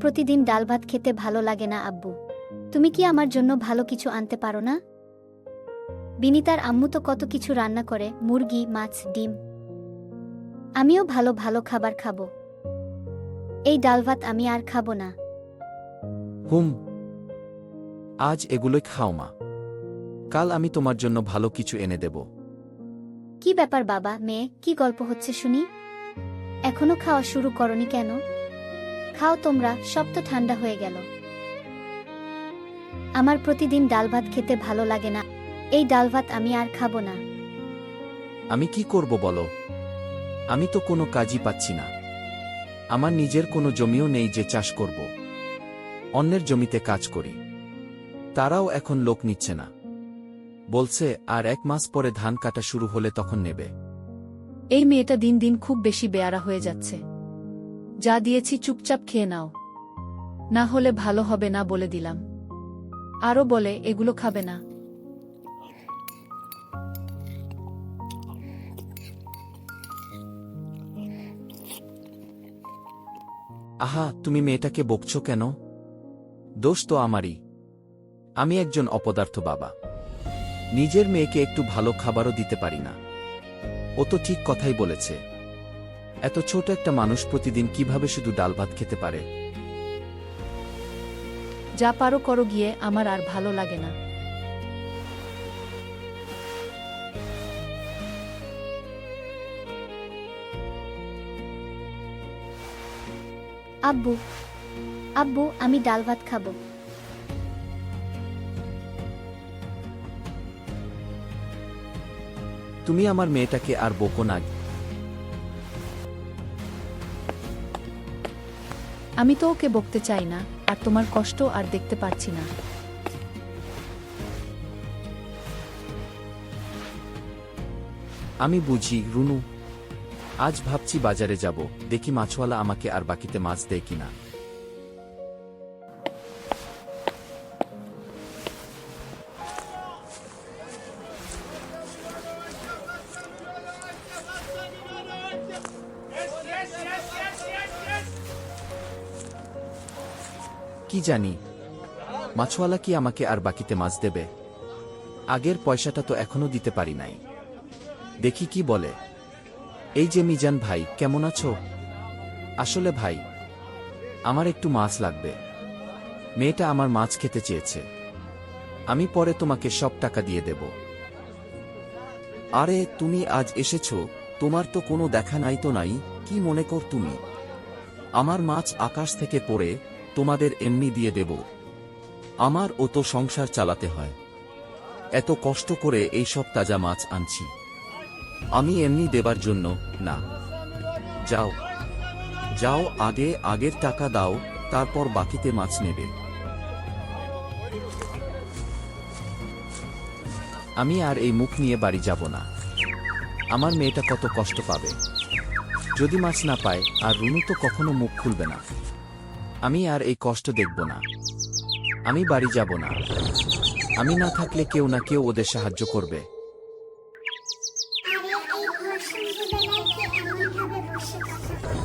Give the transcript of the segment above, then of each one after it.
প্রতিদিন ডাল ভাত খেতে ভালো লাগে না আব্বু। তুমি কি আমার জন্য ভালো কিছু আনতে পারো না? বিনিতার আম্মু তো কত কিছু রান্না করে, মুরগি, মাছ, ডিম। আমিও ভালো ভালো খাবার খাবো। এই ডাল ভাত আমি আর খাবো না। হুম, আজ এগুলোই খাও মা। কাল আমি তোমার জন্য ভালো কিছু এনে দেব। কি ব্যাপার বাবা, মেয়ে, কি গল্প হচ্ছে শুনি? এখনো খাওয়া শুরু করনি কেন? খাও তোমরা, সব তো ঠান্ডা হয়ে গেল। আমার প্রতিদিন ডাল ভাত খেতে ভালো লাগে না। এই ডাল ভাত আমি আর খাবো না। আমি কি করব বলো? আমি তো কোনো কাজই পাচ্ছি না। আমার নিজের কোনো জমিও নেই যে চাষ করব। অন্যের জমিতে কাজ করি, তারাও এখন লোক নিচ্ছে না। বলছে আর 1 মাস পরে ধান কাটা শুরু হলে তখন নেবে। এই মেয়েটা দিন দিন খুব বেশি বেয়ারা হয়ে যাচ্ছে। যা দিয়েছি চুপচাপ খেয়ে নাও, না হলে ভালো হবে না বলে দিলাম। আরও বলে এগুলো খাবে না। আহা, তুমি মেয়েটাকে বকছো কেন? দোষ তো আমারই। আমি একজন অপদার্থ বাবা। নিজের মেয়েকে একটু ভালো খাবারও দিতে পারি না। ও তো ঠিক কথাই বলেছে। এত ছোট একটা মানুষ প্রতিদিন কিভাবে শুধু ডাল ভাত খেতে পারে? যা পারো করো গিয়ে, আমার আর ভালো লাগে না। আব্বু, আব্বু, আমি ডাল ভাত খাবো। তুমি আমার মেয়েটাকে আর বকো না। আমি তো ওকে বকতে চাই না, আর তোমার কষ্ট আর দেখতে পারছি না। আমি বুঝি রুনু। আজ ভাবছি বাজারে যাব, দেখি মাছওয়ালা আমাকে আর বাকিতে মাছ দেয় কিনা। কি জানি, মাছওয়ালা কি আমাকে আর বাকিতে মাছ দেবে? আগের পয়সাটা তো এখনো দিতে পারি নাই। দেখি কি বলে। এই যে মিজান ভাই, কেমন আছো? আসলে ভাই, আমার একটু মাছ লাগবে। মেয়েটা আমার মাছ খেতে চেয়েছে। আমি পরে তোমাকে সব টাকা দিয়ে দেব। আরে তুমি আজ এসেছো, তোমার তো কোনো দেখা নাই তো নাই, কি মনে কর তুমি? আমার মাছ আকাশ থেকে পড়ে তোমাদের এমনি দিয়ে দেব? আমার ও তো সংসার চালাতে হয়। এত কষ্ট করে এই সব তাজা মাছ আনছি, আমি এমনি দেবার জন্য না। যাও যাও, আগে আগের টাকা দাও, তারপর বাকিতে মাছ নেবে। আমি আর এই মুখ নিয়ে বাড়ি যাব না। আমার মেয়েটা কত কষ্ট পাবে যদি মাছ না পায়, আর রুনু তো কখনো মুখ খুলবে না। আমি আর এই কষ্ট দেখব না। আমি বাড়ি যাব না। আমি না থাকলে কেউ না কেউ ওদের সাহায্য করবে। আরে এই ঘর সন্ধ্যাবেলায় কে এমনভাবে বসে কথা বলে?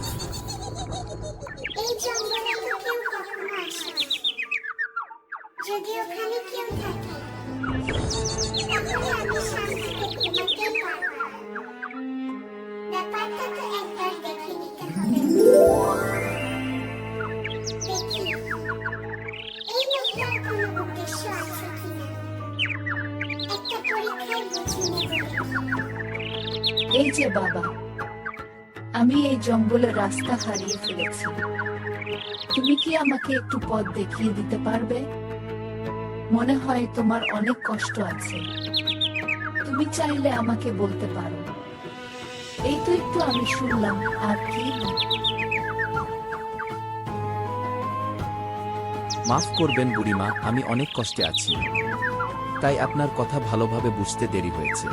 এই জঙ্গলে তো কেউ কখনো আসে না। যদি ওখানে কেউ থাকে, তাহলে আমি শান্তিতে ঘুমাতেই পারবো না। ব্যাপারটা তো একবার দেখে নিতে হবে। দেখি এই লোকটার কোনো উদ্দেশ্য আছে কিনা। একটা পরীক্ষায় বুঝে নেব দেখি। এই যে বাবা, আমি এই জঙ্গলের রাস্তা হারিয়ে ফেলেছি। তুমি কি আমাকে একটু পথ দেখিয়ে দিতে পারবে? মনে হয় তোমার অনেক কষ্ট আছে। তুমি চাইলে আমাকে বলতে পারো। এই তো একটু আমি শুনলাম, আর কি? মাফ করবেন বুড়িমা, আমি অনেক কষ্টে আছি, তাই আপনার কথা ভালোভাবে বুঝতে দেরি হয়েছে।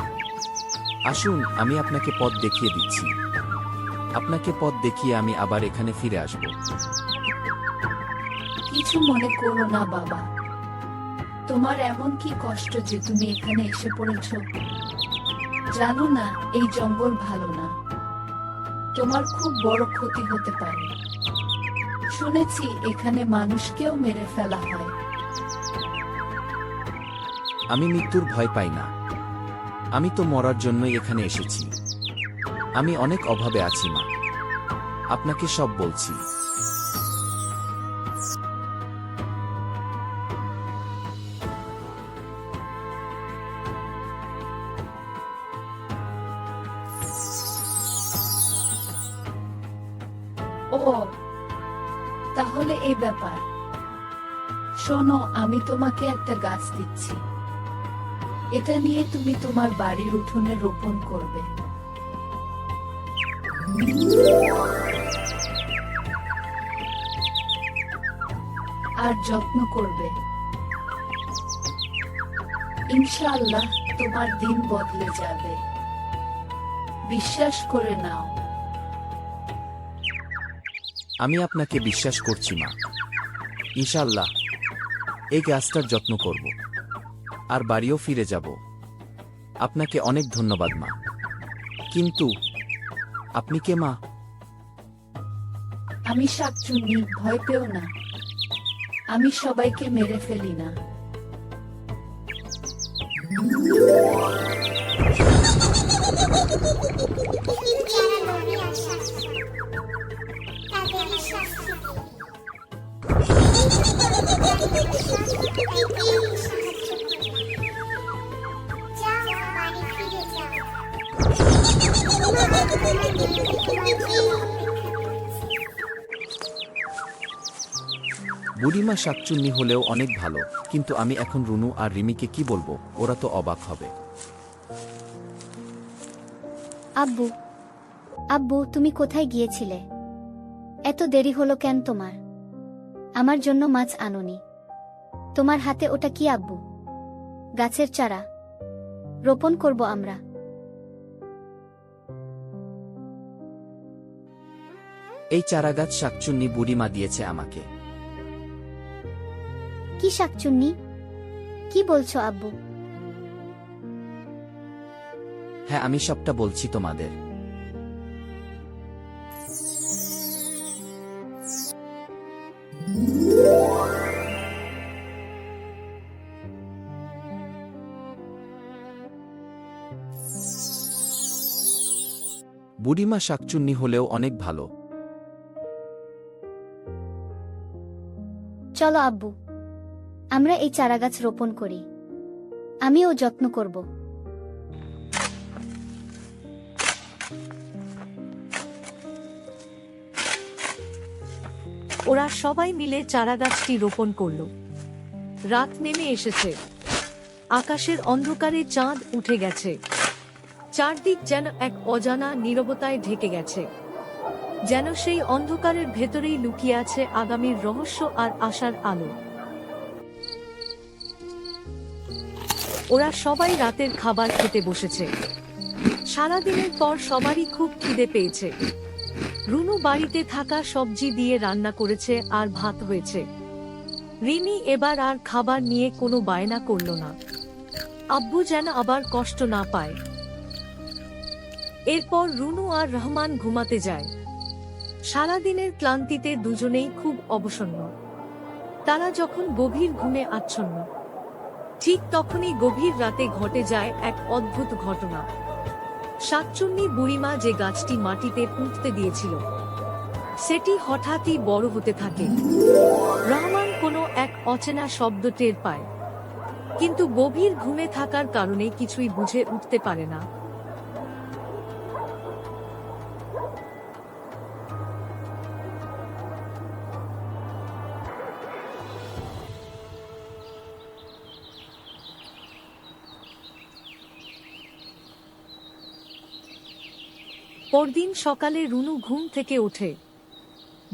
আসুন, আমি আপনাকে পথ দেখিয়ে দিচ্ছি। আপনাকে পথ দেখিয়ে আমি আবার এখানে ফিরে আসব। কিছু মনে করো না বাবা। তোমার এমন কি কষ্ট যে তুমি এখানে এসে পড়েছ? জানো না, এই জঙ্গল ভালো না। তোমার খুব বড় ক্ষতি হতে পারে। শুনেছি এখানে মানুষকেও মেরে ফেলা হয়। আমি মৃত্যুর ভয় পাই না। আমি তো মরার জন্যই এখানে এসেছি। আমি অনেক অভাবে আছি মা, আপনাকে সব বলছি। ও, তাহলে এই ব্যাপার। শোনো, আমি তোমাকে একটা গাছ দিচ্ছি। এটা নিয়ে তুমি তোমার বাড়ির উঠোনে রোপণ করবে। আর যত্ন করবে। ইনশাআল্লাহ তোমার দিন বদলে যাবে। বিশ্বাস করে নাও। আমি আপনাকে বিশ্বাস করছি মা। ইনশাআল্লাহ এই গাছটার যত্ন করব, আর বাড়িও ফিরে যাব। আপনাকে অনেক ধন্যবাদ মা। কিন্তু আপনি কে মা? আমি শাকচুন্নি, ভয় পেও না। আমি সবাইকে মেরে ফেলি না। কিন্তু যারা লোভী আর স্বার্থপর, তাদেরই শাস্তি দিই। এই তো তোমার সাহায্য করলাম। যাও, বাড়ি ফিরে যাও। মা আর তোমার মেয়েকে তোমার জন্য অপেক্ষা করছে। বুড়িমা শাকচুন্নি হলেও অনেক ভালো, কিন্তু আমি এখন রুনু আর রিমিকে কি বলবো? ওরা তো অবাক হবে। আব্বু, আব্বু, তুমি কোথায় গিয়েছিলে? এত দেরি হলো কেন তোমার? আমার জন্য মাছ আনোনি? তোমার হাতে ওটা কি আব্বু? গাছের চারা রোপণ করব আমরা। এই চারাগাছ শাকচুন্নি বুড়িমা দিয়েছে আমাকে। কি শাকচুন্নি? কি বলছো আব্বু? হ্যাঁ, আমি সবটা বলছি তোমাদের। বুড়িমা শাকচুন্নি হলেও অনেক ভালো। চলো আব্বু, আমরা এই চারাগাছ রোপণ করি। আমিও যত্ন করব। ওরা সবাই মিলে চারাগাছটি রোপণ করল। রাত নেমে এসেছে। আকাশের অন্ধকারে চাঁদ উঠে গেছে। চারদিক যেন এক অজানা নীরবতায় ঢেকে গেছে। যেন সেই অন্ধকারের ভেতরেই লুকিয়ে আছে আগামীর রহস্য আর আশার আলো। ওরা সবাই রাতের খাবার খেতে বসেছে। সারাদিনের পর সবারই খুব খিদে পেয়েছে। রুনু বাড়িতে থাকা সবজি দিয়ে রান্না করেছে আর ভাত হয়েছে। রিমি এবার আর খাবার নিয়ে কোনো বায়না করল না। আব্বু যেন আবার কষ্ট না পায়। এরপর রুনু আর রহমান ঘুমাতে যায়। সারাদিনের ক্লান্তিতে দুজনেই খুব অবসন্ন। তারা যখন গভীর ঘুমে আচ্ছন্ন, ঠিক তখনই গভীর রাতে ঘটে যায় এক অদ্ভুত ঘটনা। শাকচুন্নি বুড়িমা যে গাছটি মাটিতে পুঁততে দিয়েছিল, সেটি হঠাৎই বড় হতে থাকে। রহমান কোনো এক অচেনা শব্দ টের পায়, কিন্তু গভীর ঘুমে থাকার কারণে কিছুই বুঝে উঠতে পারে না। পরদিন সকালে রুনু ঘুম থেকে ওঠে।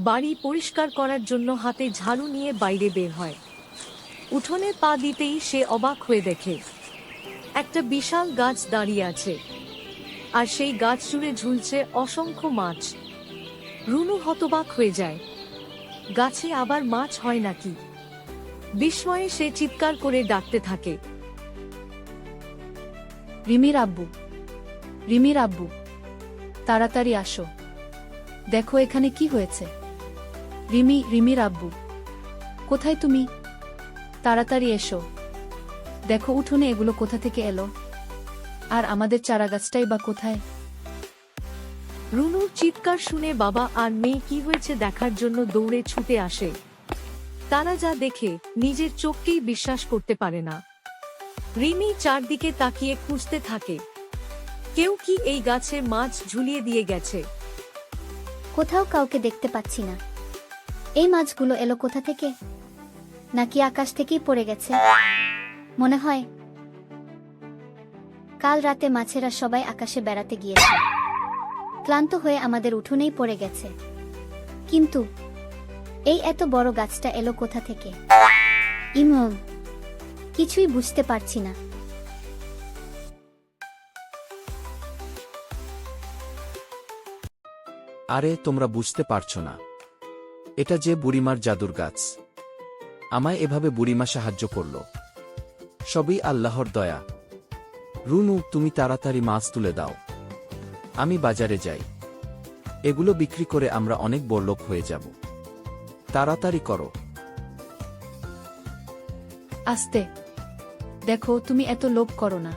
বাড়ি পরিষ্কার করার জন্য হাতে ঝাড়ু নিয়ে বাইরে বের হয়। উঠোনে পা দিতেই সে অবাক হয়ে দেখে একটা বিশাল গাছ দাঁড়িয়ে আছে, আর সেই গাছ জুড়ে ঝুলছে অসংখ্য মাছ। রুনু হতবাক হয়ে যায়। গাছে আবার মাছ হয় নাকি? বিস্ময়ে সে চিৎকার করে ডাকতে থাকে, রিমির আব্বু, রিমির আব্বু, তাড়াতাড়ি আসো। দেখো এখানে কি হয়েছে। রিমির আব্বু, কোথায় তুমি? তাড়াতাড়ি এসো। দেখো উঠোনে এগুলো কোথা থেকে এলো, আর আমাদের চারাগাছটাই বা কোথায়? রুনুর চিৎকার শুনে বাবা আর মেয়ে কি হয়েছে দেখার জন্য দৌড়ে ছুটে আসে। তারা যা দেখে নিজের চোখকেই বিশ্বাস করতে পারে না। রিমি চারদিকে তাকিয়ে খুঁজতে থাকে, কেউ কি এই গাছে মাছ ঝুলিয়ে দিয়ে গেছে। কোথাও কাউকে দেখতে পাচ্ছি না। এই মাছগুলো এলো কোথা থেকে? নাকি আকাশ থেকেই পড়ে গেছে? মনে হয় কাল রাতে মাছেরা সবাই আকাশে বেড়াতে গিয়েছে, ক্লান্ত হয়ে আমাদের উঠোনেই পড়ে গেছে। কিন্তু এই এত বড় গাছটা এলো কোথা থেকে? ইমন, কিছুই বুঝতে পারছি না। আরে তোমরা বুঝতে পারছো না, এটা যে বুড়িমার জাদুর গাছ। আমায় এভাবে বুড়িমা সাহায্য করল, সবই আল্লাহর দয়া। রুনু, তুমি তাড়াতাড়ি মাছ তুলে দাও, আমি বাজারে যাই। এগুলো বিক্রি করে আমরা অনেক বড়লোক হয়ে যাব। তাড়াতাড়ি করো। আস্তে, দেখো তুমি এত লোভ করো না।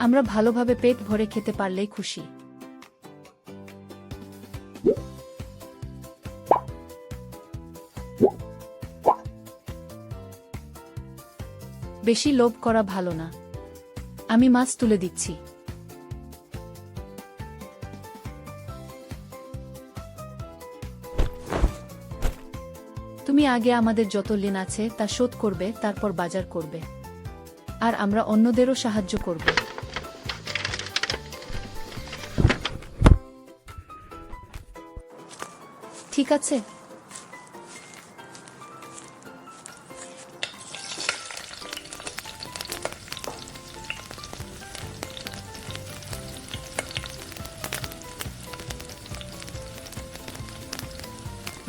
আমরা ভালোভাবে পেট ভরে খেতে পারলেই খুশি। বেশি লোভ করা ভালো না। আমি মাছ তুলে দিচ্ছি। তুমি আগে আমাদের যত ঋণ আছে তা শোধ করবে, তারপর বাজার করবে, আর আমরা অন্যদেরও সাহায্য করব। ঠিক আছে?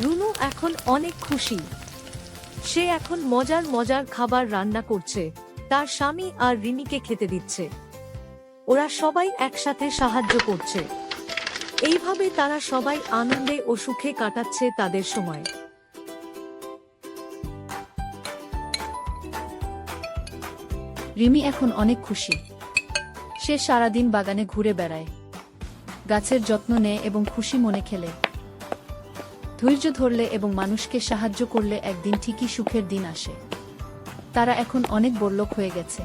রুনু এখন অনেক খুশি। সে এখন মজার মজার খাবার রান্না করছে, তার স্বামী আর রিমিকে খেতে দিচ্ছে। ওরা সবাই একসাথে সাহায্য করছে। এইভাবে তারা সবাই আনন্দে ও সুখে কাটাচ্ছে তাদের সময়। রিমি এখন অনেক খুশি। সে সারাদিন বাগানে ঘুরে বেড়ায়, গাছের যত্ন নেয় এবং খুশি মনে খেলে। ধৈর্য ধরলে এবং মানুষকে সাহায্য করলে একদিন ঠিকই সুখের দিন আসে। তারা এখন অনেক বড়লোক হয়ে গেছে।